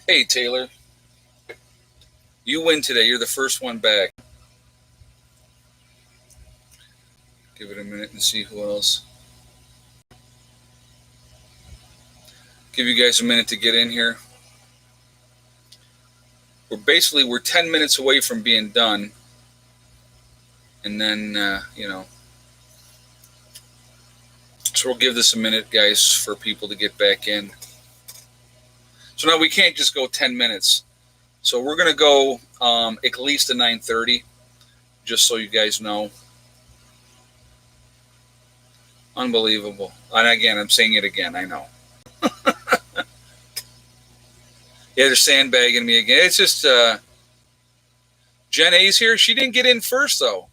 Hey, Taylor, you win today. You're the first one back. Give it a minute and see who else. Give you guys a minute to get in here. We're 10 minutes away from being done, and then so we'll give this a minute, guys, for people to get back in. So now we can't just go 10 minutes. So we're gonna go at least to 9:30, just so you guys know. Unbelievable. And again, I'm saying it again. I know. Yeah, they're sandbagging me again. It's just Jen A's here. She didn't get in first though.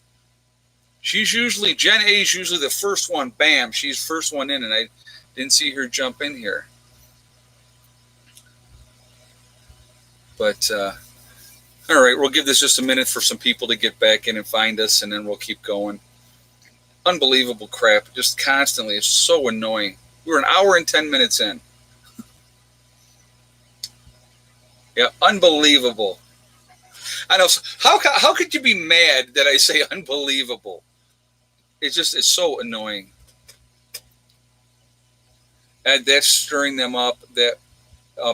Jen A is usually the first one. Bam, she's first one in, and I didn't see her jump in here. But all right, we'll give this just a minute for some people to get back in and find us, and then we'll keep going. Unbelievable crap, just constantly. It's so annoying. We're an hour and 10 minutes in. Yeah, unbelievable. I know. How could you be mad that I say unbelievable? It's so annoying. And that's stirring them up. That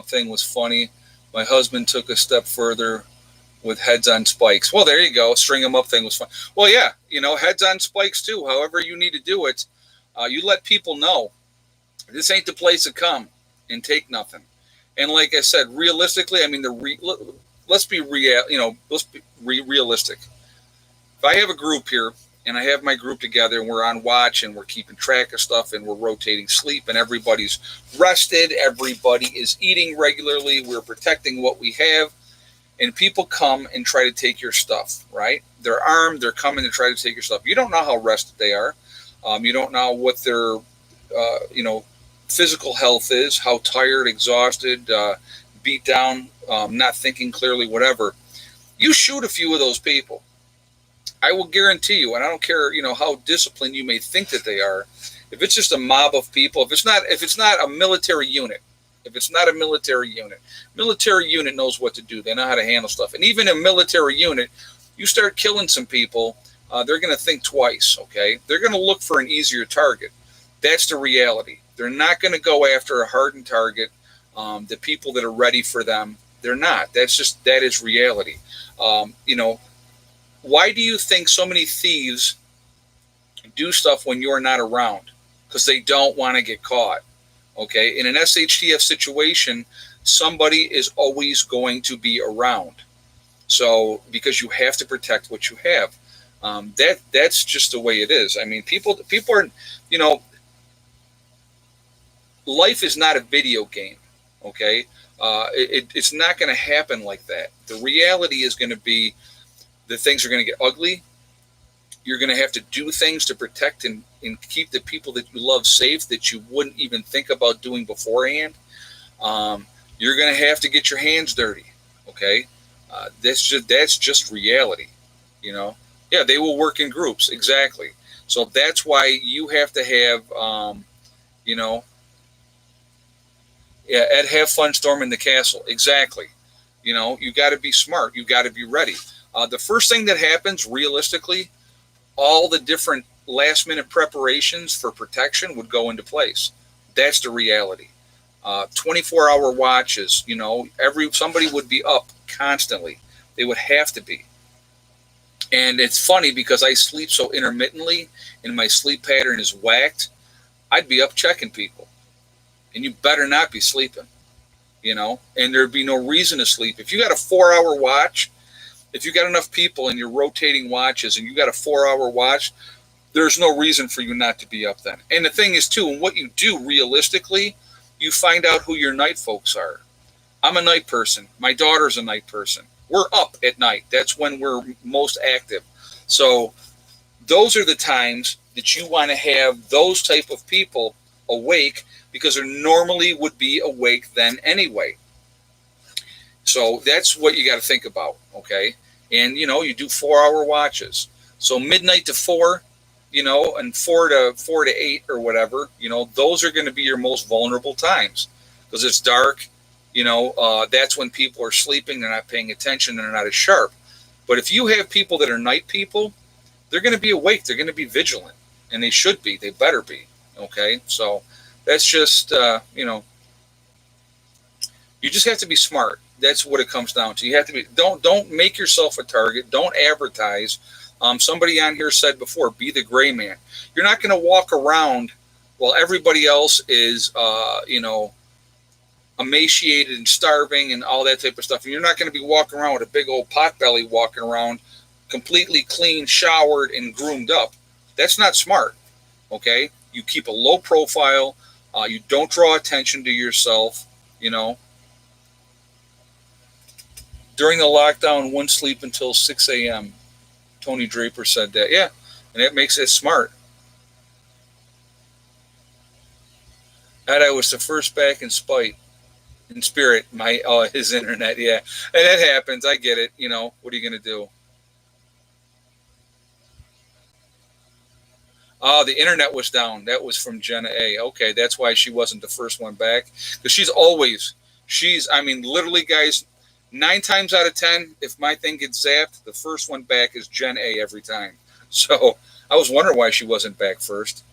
thing was funny. My husband took a step further with heads on spikes. Well, there you go. String them up thing was fun. Well, yeah, heads on spikes too. However you need to do it, you let people know this ain't the place to come and take nothing. And like I said, realistically, I mean, let's be real. Let's be realistic. If I have a group here and I have my group together and we're on watch and we're keeping track of stuff and we're rotating sleep and everybody's rested, everybody is eating regularly, we're protecting what we have, and people come and try to take your stuff, right? They're armed, they're coming to try to take your stuff. You don't know how rested they are. You don't know what their, physical health is, how tired, exhausted, beat down, not thinking clearly, whatever. You shoot a few of those people. I will guarantee you, and I don't care, how disciplined you may think that they are. If it's just a mob of people, if it's not a military unit, military unit knows what to do. They know how to handle stuff. And even a military unit, you start killing some people, they're going to think twice. Okay, they're going to look for an easier target. That's the reality. They're not going to go after a hardened target. The people that are ready for them, they're not. That is reality. Why do you think so many thieves do stuff when you're not around? Because they don't want to get caught. Okay, in an SHTF situation, somebody is always going to be around. So because you have to protect what you have, that's just the way it is. I mean, people are, life is not a video game. Okay, it's not going to happen like that. The reality is going to be that things are going to get ugly. You're going to have to do things to protect and keep the people that you love safe that you wouldn't even think about doing beforehand. You're going to have to get your hands dirty. Okay, that's just reality. Yeah, they will work in groups, exactly. So that's why you have to have, yeah, Ed, have fun storming the castle. Exactly. You got to be smart. You got to be ready. The first thing that happens, realistically, all the different last minute preparations for protection would go into place. That's the reality. 24-hour watches, somebody would be up constantly. They would have to be. And it's funny because I sleep so intermittently and my sleep pattern is whacked. I'd be up checking people. And you better not be sleeping, and there'd be no reason to sleep. If you got a 4-hour watch, if you got enough people and you're rotating watches and you got a 4-hour watch, there's no reason for you not to be up then. And the thing is, too, and what you do realistically, you find out who your night folks are. I'm a night person. My daughter's a night person. We're up at night. That's when we're most active. So those are the times that you want to have those type of people awake because they normally would be awake then anyway. So that's what you got to think about, okay? And, you do 4-hour watches. So midnight to 4, and 4 to 8 or whatever, those are going to be your most vulnerable times because it's dark. That's when people are sleeping, they're not paying attention, they're not as sharp. But if you have people that are night people, they're going to be awake, they're going to be vigilant, and they should be, they better be. Okay, so that's just, you just have to be smart. That's what it comes down to. You have to be, don't make yourself a target, don't advertise. Somebody on here said before, be the gray man. You're not going to walk around while everybody else is, emaciated and starving and all that type of stuff. And you're not going to be walking around with a big old pot belly walking around completely clean, showered, and groomed up. That's not smart, okay? You keep a low profile. You don't draw attention to yourself, During the lockdown, wouldn't sleep until 6 a.m. Tony Draper said that. Yeah, and that makes it smart. That I was the first back in spirit, his internet, yeah. And that happens, I get it, what are you going to do? Oh, the internet was down. That was from Jenna A. Okay, that's why she wasn't the first one back. Because literally, guys, 9 times out of 10, if my thing gets zapped, the first one back is Jen A every time. So I was wondering why she wasn't back first.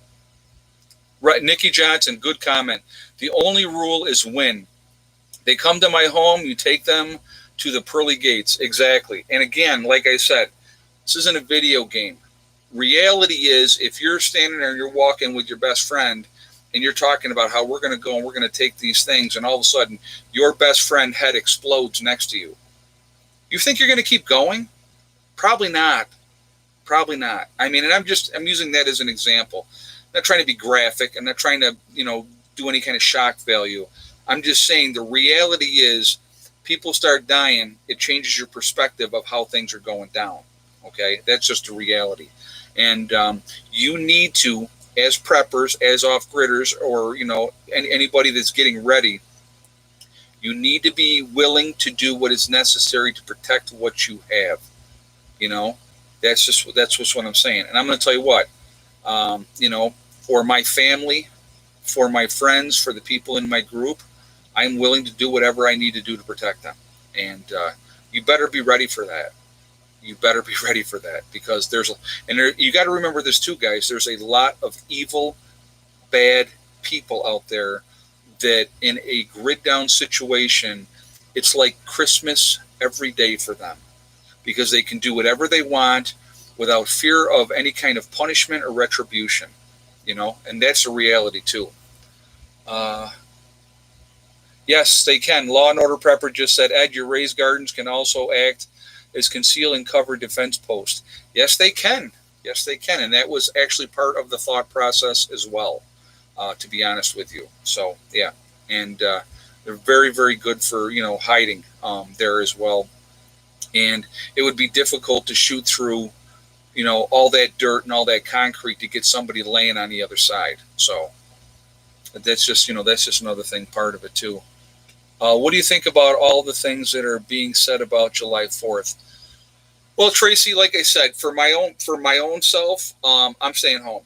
Right, Nikki Johnson, good comment. The only rule is win. They come to my home, you take them to the pearly gates. Exactly. And again, like I said, this isn't a video game. Reality is, if you're standing there and you're walking with your best friend and you're talking about how we're going to go and we're going to take these things, and all of a sudden your best friend head explodes next to you, you think you're going to keep going? Probably not. Probably not. And I'm using that as an example. I'm not trying to be graphic. I'm not trying to, do any kind of shock value. I'm just saying the reality is, people start dying, it changes your perspective of how things are going down. Okay? That's just a reality. And you need to, as preppers, as off-gridders, or, anybody that's getting ready, you need to be willing to do what is necessary to protect what you have. That's what I'm saying. And I'm going to tell you what, for my family, for my friends, for the people in my group, I'm willing to do whatever I need to do to protect them. And you better be ready for that. You better be ready for that, because you got to remember this too, guys. There's a lot of evil, bad people out there that in a grid down situation, it's like Christmas every day for them, because they can do whatever they want without fear of any kind of punishment or retribution, and that's a reality too. Yes, they can. Law and Order Prepper just said, Ed, your raised gardens can also act as conceal and cover defense post. Yes, they can. Yes, they can. And that was actually part of the thought process as well, to be honest with you. So, yeah. And they're very, very good for, hiding there as well. And it would be difficult to shoot through, all that dirt and all that concrete to get somebody laying on the other side. So that's just another thing, part of it too. What do you think about all the things that are being said about July 4th? Well, Tracy, like I said, for my own self, I'm staying home.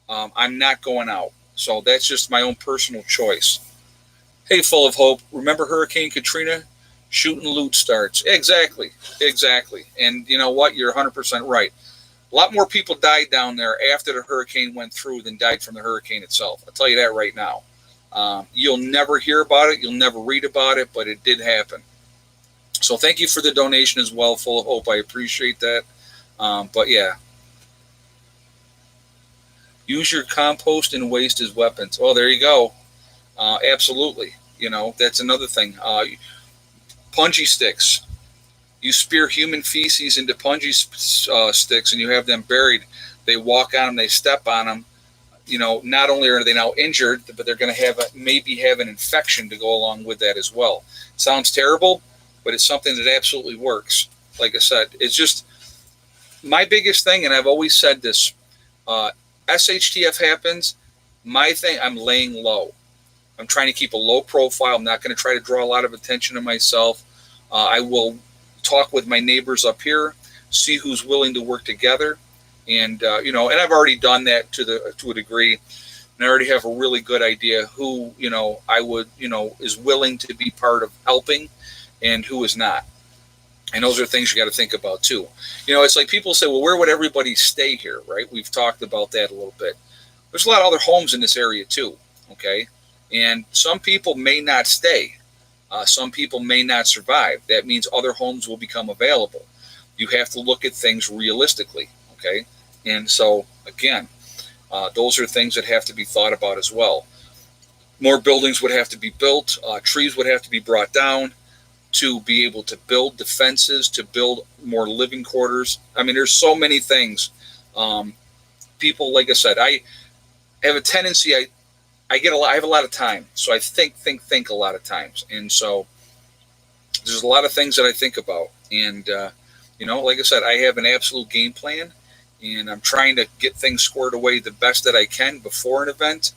I'm not going out. So that's just my own personal choice. Hey, Full of Hope, remember Hurricane Katrina? Shoot and loot starts. Exactly. And you know what? You're 100% right. A lot more people died down there after the hurricane went through than died from the hurricane itself. I'll tell you that right now. You'll never hear about it. You'll never read about it, but it did happen. So thank you for the donation as well, Full of Hope. I appreciate that. But yeah. Use your compost and waste as weapons. Oh, there you go. Absolutely. That's another thing. Punji sticks. You spear human feces into punji sticks and you have them buried. They walk on them. They step on them. Not only are they now injured, but they're going to maybe have an infection to go along with that as well. Sounds terrible, but it's something that absolutely works. Like I said, it's just my biggest thing, and I've always said this, SHTF happens, my thing, I'm laying low. I'm trying to keep a low profile. I'm not going to try to draw a lot of attention to myself. I will talk with my neighbors up here, see who's willing to work together. And, and I've already done that to a degree. and I already have a really good idea who, I would, is willing to be part of helping and who is not. And those are things you got to think about too. It's like people say, well, where would everybody stay here, right? We've talked about that a little bit. There's a lot of other homes in this area too, okay? And some people may not stay. Some people may not survive. That means other homes will become available. You have to look at things realistically, okay? And so, again, those are things that have to be thought about as well. More buildings would have to be built. Trees would have to be brought down to be able to build defenses, to build more living quarters. I mean, there's so many things. People, like I said, I have a tendency, I have a lot of time. So I think a lot of times. And so there's a lot of things that I think about. And, like I said, I have an absolute game plan, and I'm trying to get things squared away the best that I can before an event.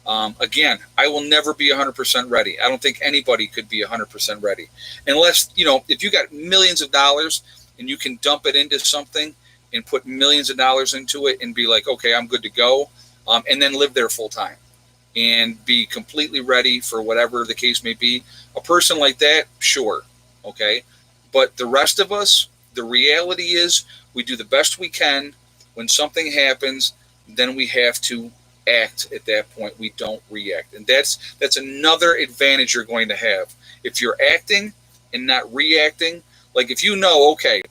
Again, I will never be 100% ready. I don't think anybody could be 100% ready unless, if you got millions of dollars and you can dump it into something and put millions of dollars into it and be like, okay, I'm good to go. And then live there full time and be completely ready for whatever the case may be. A person like that, sure. Okay. But the rest of us, the reality is we do the best we can. When something happens, then we have to act at that point. We don't react. And that's another advantage you're going to have. If you're acting and not reacting, like if okay,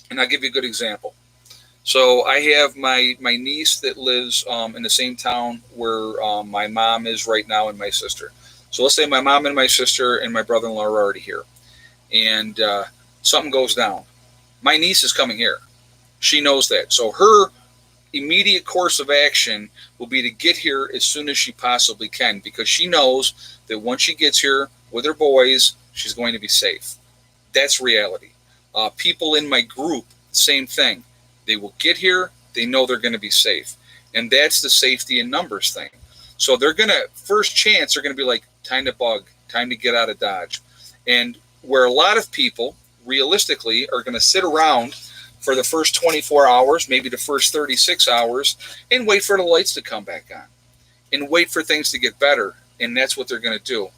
and I'll give you a good example. So I have my niece that lives in the same town where my mom is right now and my sister. So let's say my mom and my sister and my brother-in-law are already here. And something goes down. My niece is coming here. She knows that. So her immediate course of action will be to get here as soon as she possibly can, because she knows that once she gets here with her boys, she's going to be safe. That's reality. People in my group, same thing. They will get here. They know they're going to be safe. And that's the safety in numbers thing. So they're going to, first chance, they're going to be like, time to bug, time to get out of Dodge. And where a lot of people, realistically, are going to sit around for the first 24 hours, maybe the first 36 hours, and wait for the lights to come back on and wait for things to get better. And that's what they're going to do.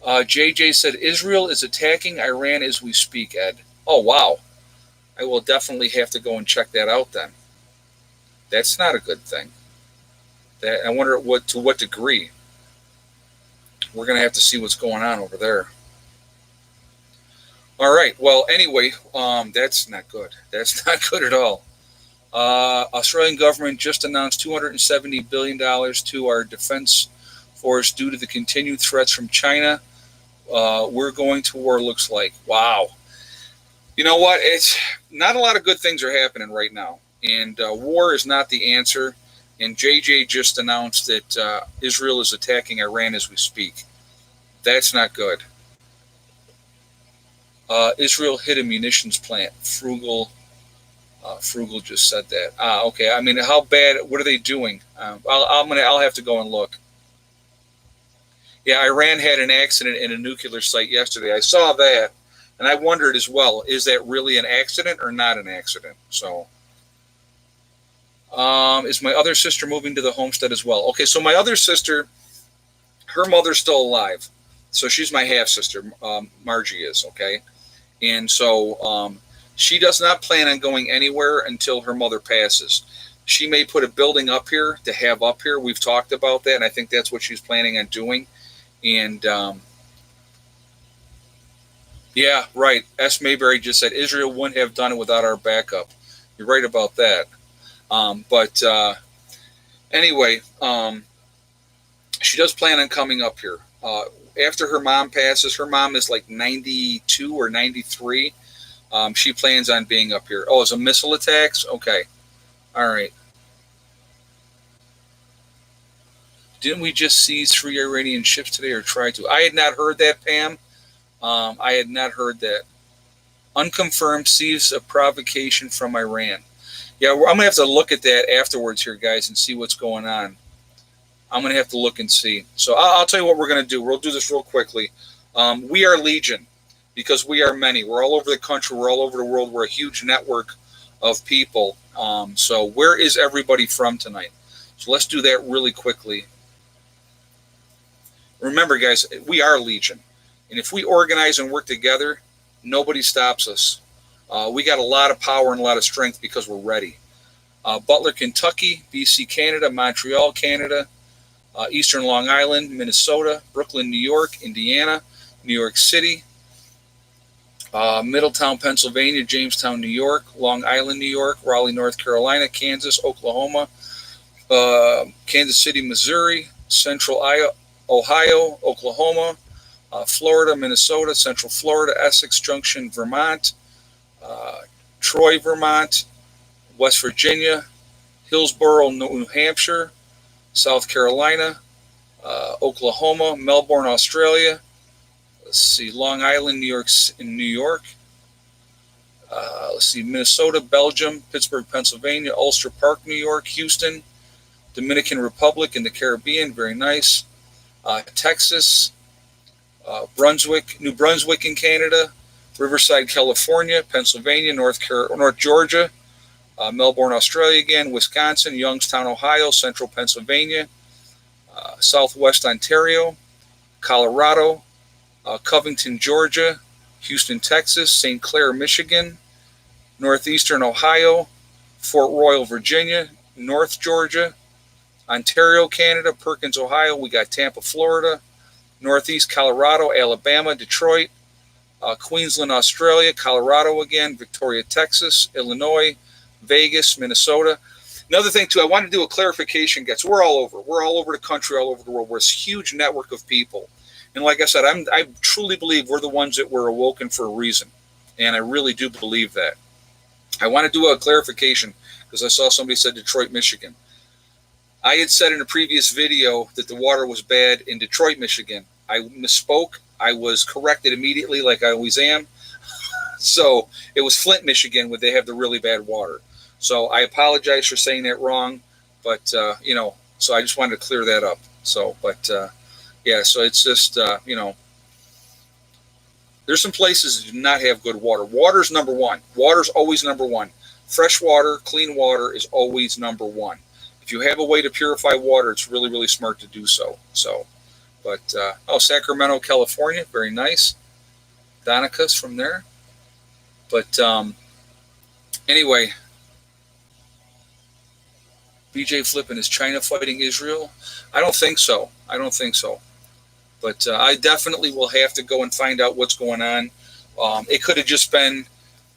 JJ said, Israel is attacking Iran as we speak, Ed. Oh, wow. I will definitely have to go and check that out then. That's not a good thing. I wonder to what degree. We're going to have to see what's going on over there. All right. Well, anyway, that's not good. That's not good at all. Australian government just announced $270 billion to our defense force due to the continued threats from China. We're going to war, looks like. Wow. You know what? It's not a lot of good things are happening right now. And war is not the answer. And JJ just announced that Israel is attacking Iran as we speak. That's not good. Israel hit a munitions plant. Frugal just said that. Okay. I mean, how bad? What are they doing? I'll have to go and look. Yeah, Iran had an accident in a nuclear site yesterday. I saw that, and I wondered as well: is that really an accident or not an accident? So, is my other sister moving to the homestead as well? Okay, so my other sister, her mother's still alive, so she's my half sister. Margie is okay. And so she does not plan on going anywhere until her mother passes. She may put a building up here to have up here. We've talked about that, and I think that's what she's planning on doing. And yeah, right. S. Mayberry just said Israel wouldn't have done it without our backup. You're right about that. But anyway, she does plan on coming up here. After her mom passes, her mom is like 92 or 93. She plans on being up here. Oh, it's a missile attacks? Okay. All right. Didn't we just seize 3 Iranian ships today or try to? I had not heard that, Pam. I had not heard that. Unconfirmed seize a provocation from Iran. Yeah, I'm going to have to look at that afterwards here, guys, and see what's going on. I'm going to have to look and see. So I'll tell you what we're going to do. We'll do this real quickly. We are Legion because we are many. We're all over the country. We're all over the world. We're a huge network of people. So where is everybody from tonight? So let's do that really quickly. Remember, guys, we are Legion. And if we organize and work together, nobody stops us. We got a lot of power and a lot of strength because we're ready. Butler, Kentucky, BC, Canada, Montreal, Canada, Eastern Long Island, Minnesota, Brooklyn, New York, Indiana, New York City, Middletown, Pennsylvania, Jamestown, New York, Long Island, New York, Raleigh, North Carolina, Kansas, Oklahoma, Kansas City, Missouri, Central Ohio, Oklahoma, Florida, Minnesota, Central Florida, Essex Junction, Vermont, Troy, Vermont, West Virginia, Hillsborough, New Hampshire, South Carolina, Oklahoma, Melbourne, Australia. Let's see, Long Island, New York, in New York. Let's see, Minnesota, Belgium, Pittsburgh, Pennsylvania, Ulster Park, New York, Houston, Dominican Republic in the Caribbean, very nice. Texas, New Brunswick in Canada, Riverside, California, Pennsylvania, North Georgia, Melbourne, Australia again, Wisconsin, Youngstown, Ohio, Central Pennsylvania, Southwest Ontario, Colorado, Covington, Georgia, Houston, Texas, St. Clair, Michigan, Northeastern Ohio, Fort Royal, Virginia, North Georgia, Ontario, Canada, Perkins, Ohio. We got Tampa, Florida, Northeast Colorado, Alabama, Detroit, Queensland, Australia, Colorado again, Victoria, Texas, Illinois, Vegas, Minnesota. Another thing, too, I want to do a clarification, guys. We're all over. We're all over the country, all over the world. We're a huge network of people. And like I said, I truly believe we're the ones that were awoken for a reason. And I really do believe that. I want to do a clarification because I saw somebody said Detroit, Michigan. I had said in a previous video that the water was bad in Detroit, Michigan. I misspoke. I was corrected immediately like I always am. So it was Flint, Michigan, where they have the really bad water. So I apologize for saying that wrong. But, so I just wanted to clear that up. So, yeah, so it's just, there's some places that do not have good water. Water's number one. Water's always number one. Fresh water, clean water is always number one. If you have a way to purify water, it's really, really smart to do so. Sacramento, California, very nice. Donica's from there. But anyway, BJ flipping, is China fighting Israel? I don't think so. But I definitely will have to go and find out what's going on. It could have just been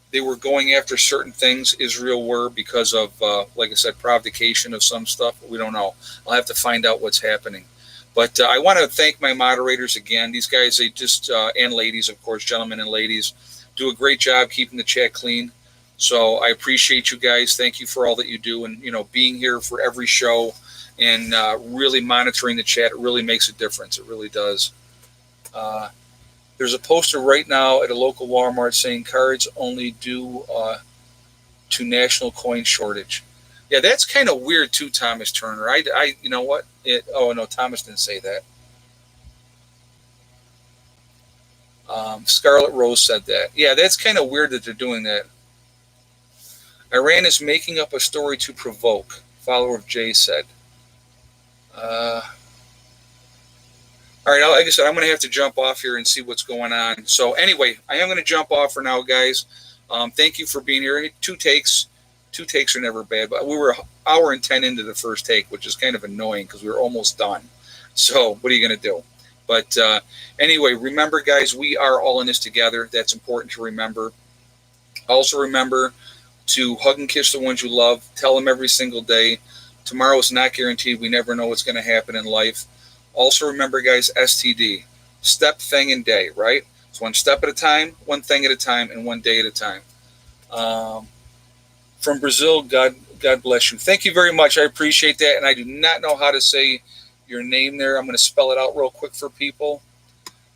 they were going after certain things, Israel were, because of, like I said, provocation of some stuff. We don't know. I'll have to find out what's happening. But I want to thank my moderators again. These guys, they just, and ladies, of course, gentlemen and ladies, do a great job keeping the chat clean. So I appreciate you guys. Thank you for all that you do. And, being here for every show and really monitoring the chat, it really makes a difference. It really does. There's a poster right now at a local Walmart saying cards only due to national coin shortage. Yeah, that's kind of weird too, Thomas Turner. You know what? Oh no, Thomas didn't say that. Scarlet Rose said that. Yeah, that's kind of weird that they're doing that. Iran is making up a story to provoke, follower of Jay said. All right, like I said, I'm going to have to jump off here and see what's going on. So anyway, I am going to jump off for now, guys. Thank you for being here. Two takes are never bad, but we were an hour and 10 into the first take, which is kind of annoying because we were almost done. So what are you going to do? But anyway, remember, guys, we are all in this together. That's important to remember. Also remember to hug and kiss the ones you love. Tell them every single day. Tomorrow is not guaranteed. We never know what's going to happen in life. Also remember, guys, STD, step, thing, and day, right? It's one step at a time, one thing at a time, and one day at a time. From Brazil, God bless you. Thank you very much. I appreciate that. And I do not know how to say your name there. I'm going to spell it out real quick for people.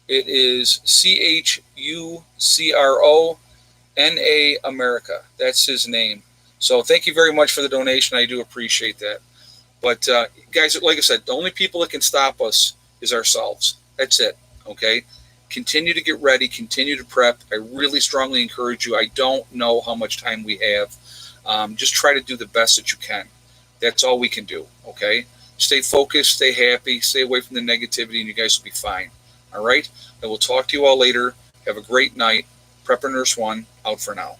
It is CHUCRONA America. That's his name. So thank you very much for the donation. I do appreciate that. But guys, like I said, the only people that can stop us is ourselves. That's it. Okay? Continue to get ready. Continue to prep. I really strongly encourage you. I don't know how much time we have. Just try to do the best that you can. That's all we can do. Okay. Stay focused, stay happy, stay away from the negativity, and you guys will be fine. All right. I will talk to you all later. Have a great night. Prepper Nurse One out for now.